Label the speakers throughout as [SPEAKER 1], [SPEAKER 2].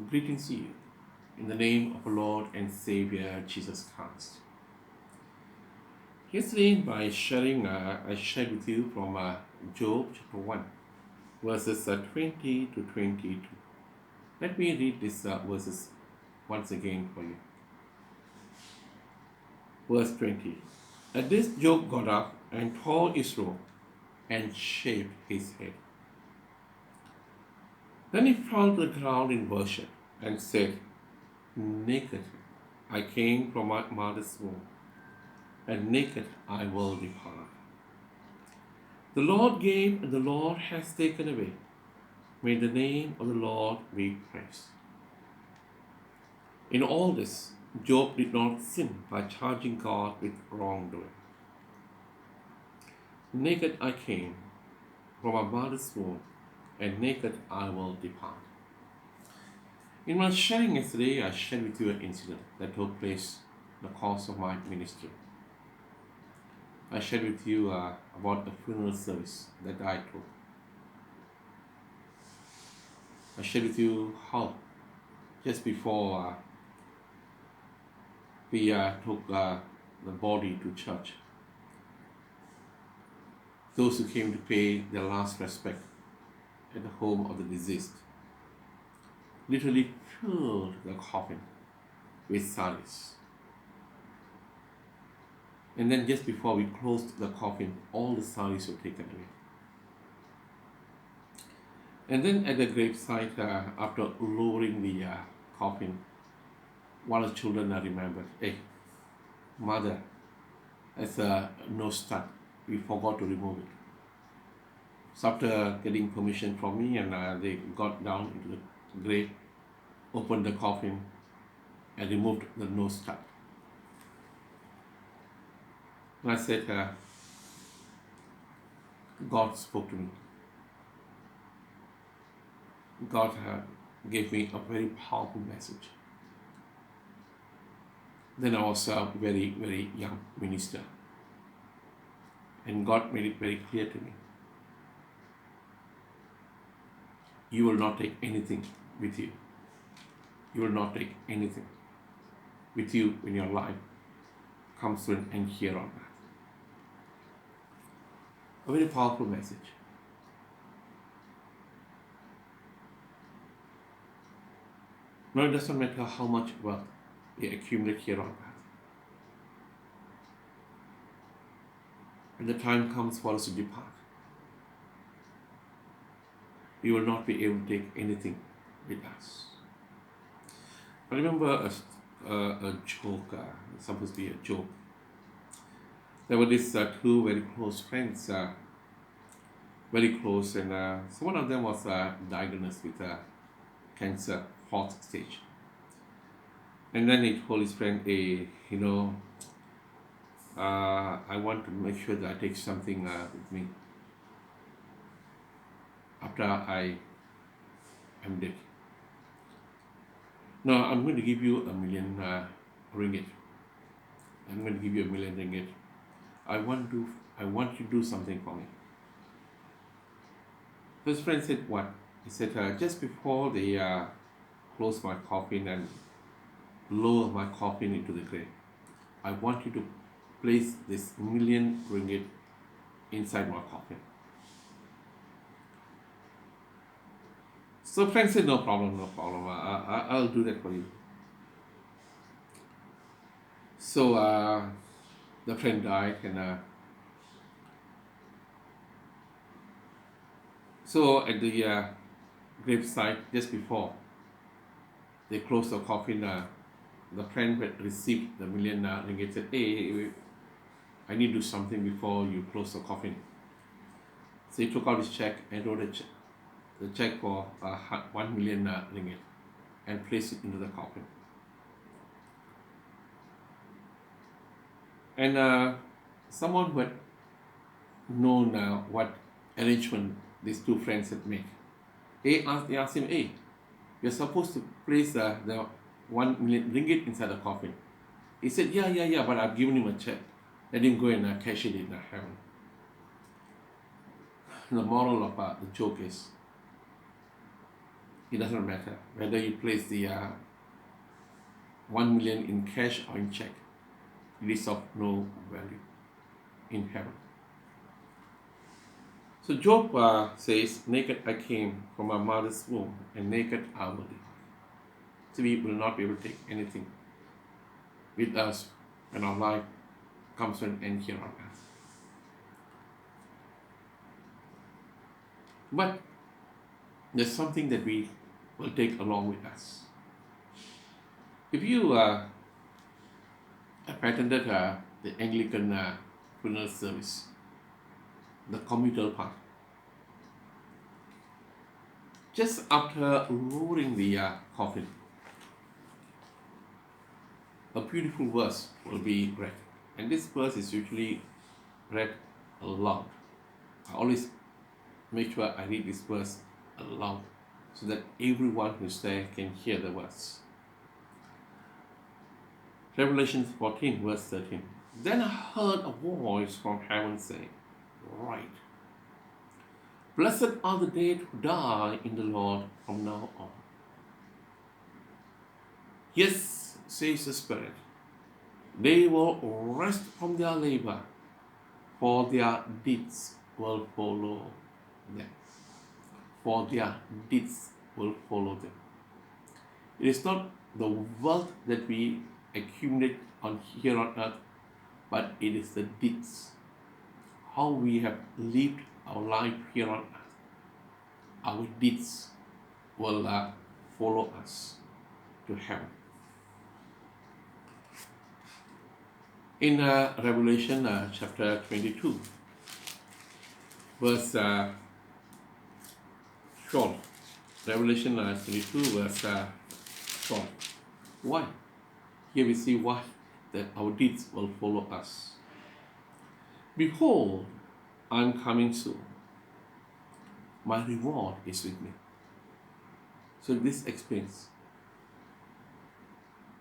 [SPEAKER 1] Greetings to you in the name of our Lord and Savior Jesus Christ. Yesterday, I shared with you from Job chapter 1, verses 20 to 22. Let me read these verses once again for you. Verse 20. At this, Job got up and tore his robe and shaved his head. Then he fell to the ground in worship and said, Naked I came from my mother's womb, and naked I will depart. The Lord gave, and the Lord has taken away. May the name of the Lord be praised. In all this, Job did not sin by charging God with wrongdoing. Naked I came from my mother's womb, and naked I will depart. In my sharing yesterday, I shared with you an incident that took place in the course of my ministry. I shared with you about the funeral service that I took. I shared with you how just before we took the body to church, those who came to pay their last respect at the home of the deceased literally filled the coffin with saris. And then just before we closed the coffin, all the saris were taken away. And then at the gravesite, after lowering the coffin, one of the children remembered, hey, mother, there's a no stud. We forgot to remove it. So after getting permission from me, and they got down into the grave, opened the coffin, and removed the nose stud. And I said, God spoke to me. God gave me a very powerful message. Then I was a very, very young minister. And God made it very clear to me. You will not take anything with you. You will not take anything with you when your life comes to an end here on earth. A very powerful message. Now it doesn't matter how much wealth we accumulate here on earth. When the time comes for us to depart, we will not be able to take anything with us. I remember a joke, supposed to be a joke. There were these two very close friends, very close, and so one of them was diagnosed with cancer, fourth stage. And then he told his friend, hey, I want to make sure that I take something with me after I am dead. Now, I'm going to give you a million ringgit. I'm going to give you a million ringgit. I want you to do something for me. His friend said, what? He said, just before they close my coffin and lower my coffin into the grave, I want you to place this million ringgit inside my coffin. So friend said, no problem. I'll do that for you. So the friend died, and so at the gravesite, just before they closed the coffin, the friend had received the million ringgit, said, hey, I need to do something before you close the coffin. So he took out his check and wrote the check for 1 million ringgit and placed it into the coffin. And someone who had known what arrangement these two friends had made, they asked him, hey, you're supposed to place the 1 million ringgit inside the coffin. He said, yeah, but I've given him a check. Let him go and cash it in heaven. The moral of the joke is, It doesn't matter whether you place the 1 million in cash or in check. It is of no value in heaven. So Job says, naked I came from my mother's womb, and naked I will leave. So we will not be able to take anything with us when our life comes to an end here on earth. But there's something that we will take along with us. If you attended the Anglican funeral service, the commutal part, just after lowering the coffin, a beautiful verse will be read. And this verse is usually read aloud. I always make sure I read this verse aloud so that everyone who's there can hear the verse. Revelation 14, verse 13. Then I heard a voice from heaven saying, "Write, blessed are the dead who die in the Lord from now on." Yes, says the Spirit, they will rest from their labor, for their deeds will follow them. For their deeds will follow them. It is not the wealth that we accumulate here on earth, but it is the deeds. How we have lived our life here on earth. Our deeds will follow us to heaven. In Revelation chapter 22, verse 12. Revelation 22, verse 12. Why? Here we see why that our deeds will follow us. Behold, I am coming soon. My reward is with me. So this explains.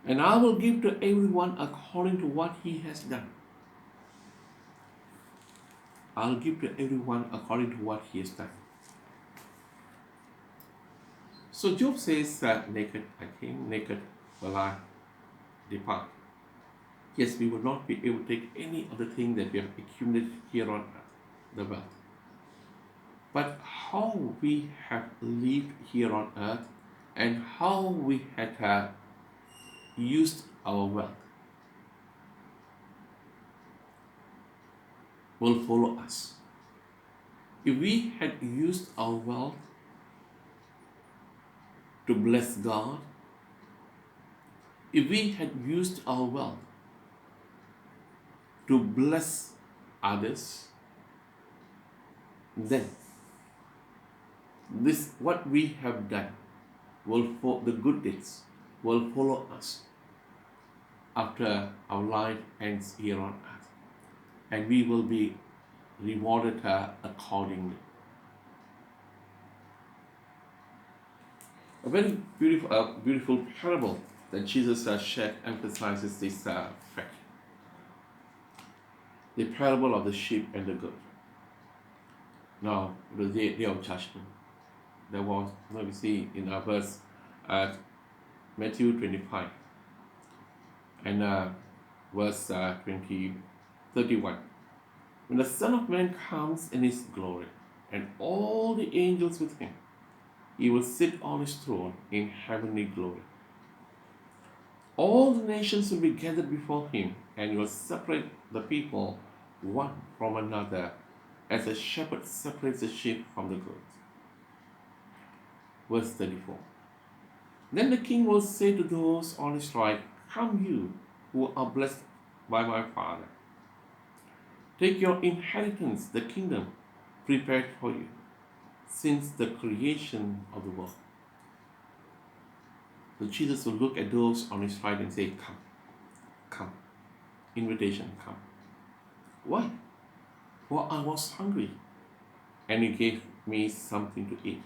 [SPEAKER 1] And I will give to everyone according to what he has done. I'll give to everyone according to what he has done. So Job says that naked I came, naked will I depart. Yes, we will not be able to take any of the things that we have accumulated here on earth, the wealth. But how we have lived here on earth and how we had used our wealth will follow us. If we had used our wealth to bless God, if we had used our wealth to bless others, then this what we have done the good deeds will follow us after our life ends here on earth, and we will be rewarded accordingly. A very beautiful parable that Jesus shared emphasizes this fact. The parable of the sheep and the goat. Now, the day of judgment, there was, we see in our verse at Matthew 25 and verse 31. When the Son of Man comes in his glory and all the angels with him, he will sit on his throne in heavenly glory. All the nations will be gathered before him, and he will separate the people one from another, as a shepherd separates the sheep from the goats. Verse 34. Then the king will say to those on his right, "Come you who are blessed by my Father. Take your inheritance, the kingdom prepared for you since the creation of the world." So Jesus will look at those on his right and say, "Come, come." Invitation, come. Why? For I was hungry, and you gave me something to eat.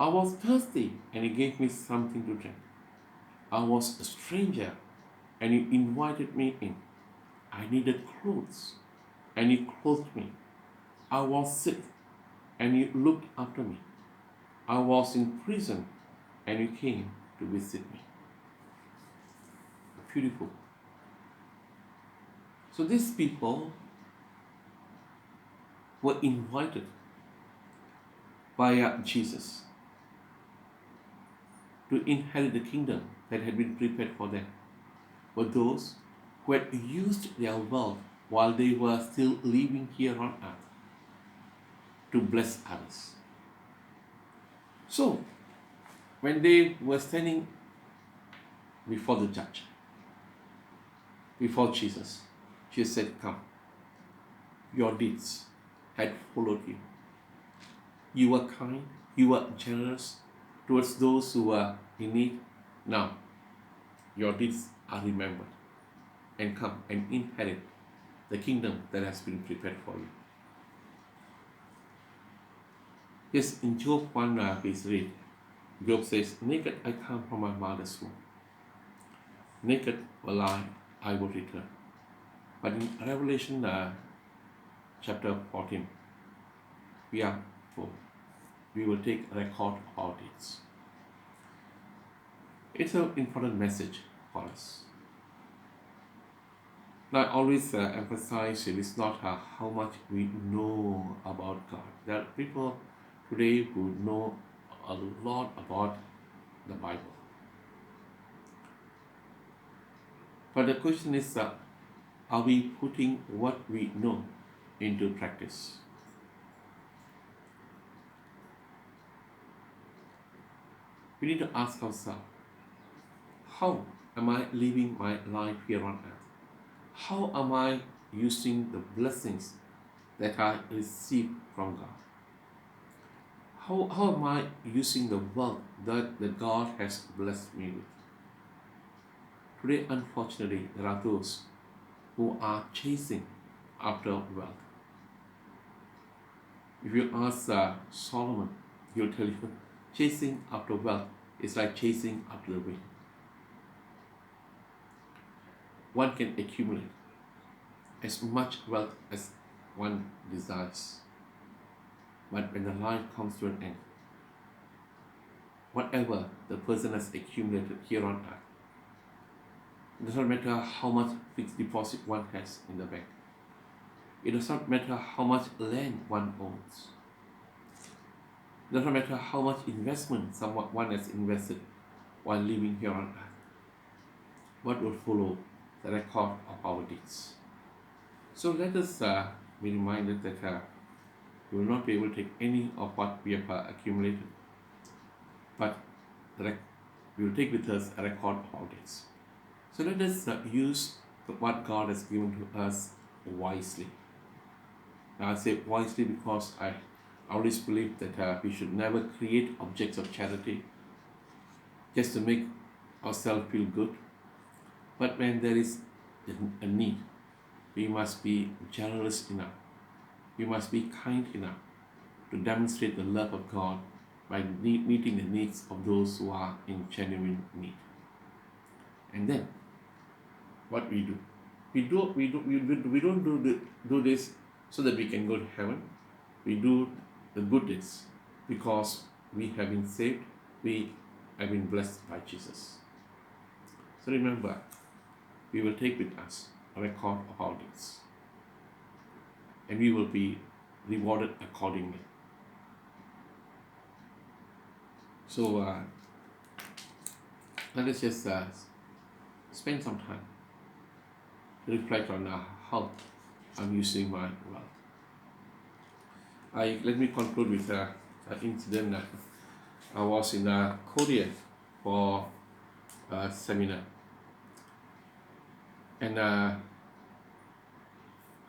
[SPEAKER 1] I was thirsty, and you gave me something to drink. I was a stranger, and you invited me in. I needed clothes, and you clothed me. I was sick, and you looked after me. I was in prison, and you came to visit me. Beautiful. So these people were invited by Jesus to inherit the kingdom that had been prepared for them, were those who had used their wealth while they were still living here on earth to bless others. So, when they were standing before the judge, before Jesus, Jesus said, "Come, your deeds had followed you. You were kind, you were generous towards those who were in need. Now, your deeds are remembered, and come and inherit the kingdom that has been prepared for you." Yes, in Job 1, please read. Job says, "Naked I come from my mother's womb. Naked will I will return." But in Revelation chapter 14, we are told we will take record of our deeds. It's an important message for us. Now, I always emphasize it is not how much we know about God. There are people today who know a lot about the Bible. But the question is, are we putting what we know into practice? We need to ask ourselves, how am I living my life here on earth? How am I using the blessings that I receive from God? How am I using the wealth that God has blessed me with? Today, unfortunately, there are those who are chasing after wealth. If you ask Solomon, he'll tell you, chasing after wealth is like chasing after the wind. One can accumulate as much wealth as one desires. But when the life comes to an end, whatever the person has accumulated here on earth, it does not matter how much fixed deposit one has in the bank. It does not matter how much land one owns. It does not matter how much investment one has invested while living here on earth. What will follow? The record of our deeds. So let us be reminded that we will not be able to take any of what we have accumulated, but we will take with us a record of our deeds. So let us use what God has given to us wisely. Now, I say wisely because I always believe that we should never create objects of charity just to make ourselves feel good. But when there is a need, we must be generous enough. We must be kind enough to demonstrate the love of God by meeting the needs of those who are in genuine need. And then, what we do? We don't do this so that we can go to heaven. We do the good deeds because we have been saved. We have been blessed by Jesus. So remember, we will take with us a record of our deeds, and we will be rewarded accordingly. So let us just spend some time to reflect on how I'm using my wealth. Let me conclude with an incident. I was in Korea for a seminar, and I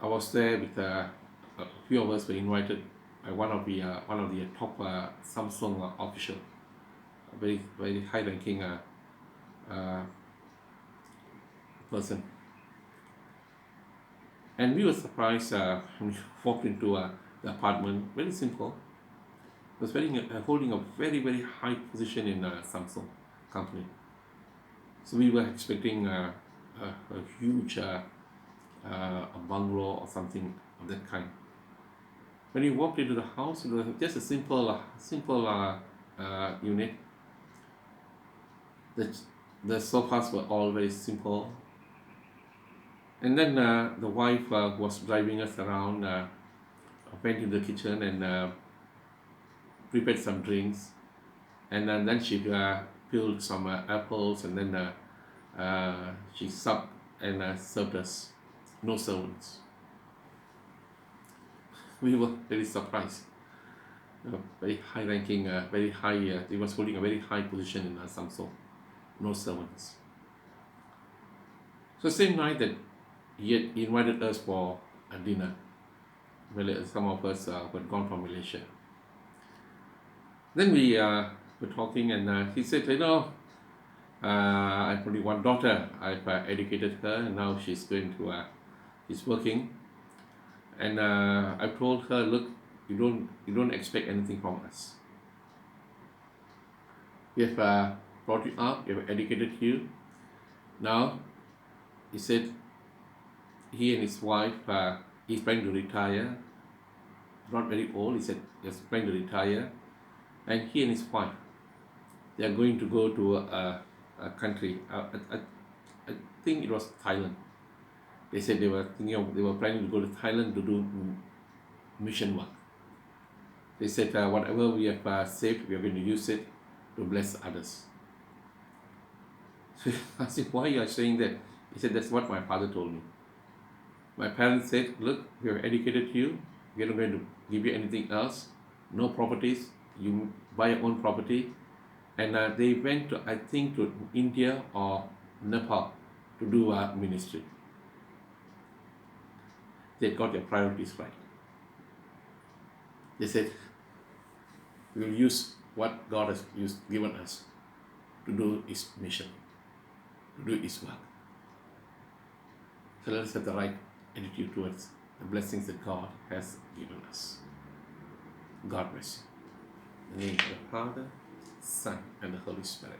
[SPEAKER 1] was there with a few of us were invited by one of the top Samsung official, a very high-ranking person. And we were surprised when we walked into the apartment. Very simple. He was holding a very, very high position in Samsung company. So we were expecting a huge a bungalow or something of that kind. When we walked into the house, it was just a simple unit. The, the sofas were all very simple. And then the wife was driving us around, went in the kitchen and prepared some drinks. And then she peeled some apples and then she supped and served us. No servants. We were very surprised. Very high ranking, very high, he was holding a very high position in Samsung. No servants. So same night that he had invited us for a dinner. Well, some of us who had gone from Malaysia. Then we were talking, and he said, I've only one daughter. I've educated her, and now she's she's working. And I told her, look, you don't expect anything from us. We have brought you up, we have educated you. Now, he said, he and his wife, he's planning to retire. Not very old. He said he's planning to retire, and he and his wife, they are going to go to a country. I think it was Thailand. They said they were planning to go to Thailand to do mission work. They said whatever we have saved, we are going to use it to bless others. So I said, why you are saying that? He said, that's what my father told me. My parents said, look, we have educated you. We are not going to give you anything else. No properties. You buy your own property. And they went to, I think, to India or Nepal to do ministry. They got their priorities right. They said, we will use what God has given us to do His mission, to do His work. So let us have the right attitude towards the blessings that God has given us. God bless you. In the name of the Father, Son, and the Holy Spirit.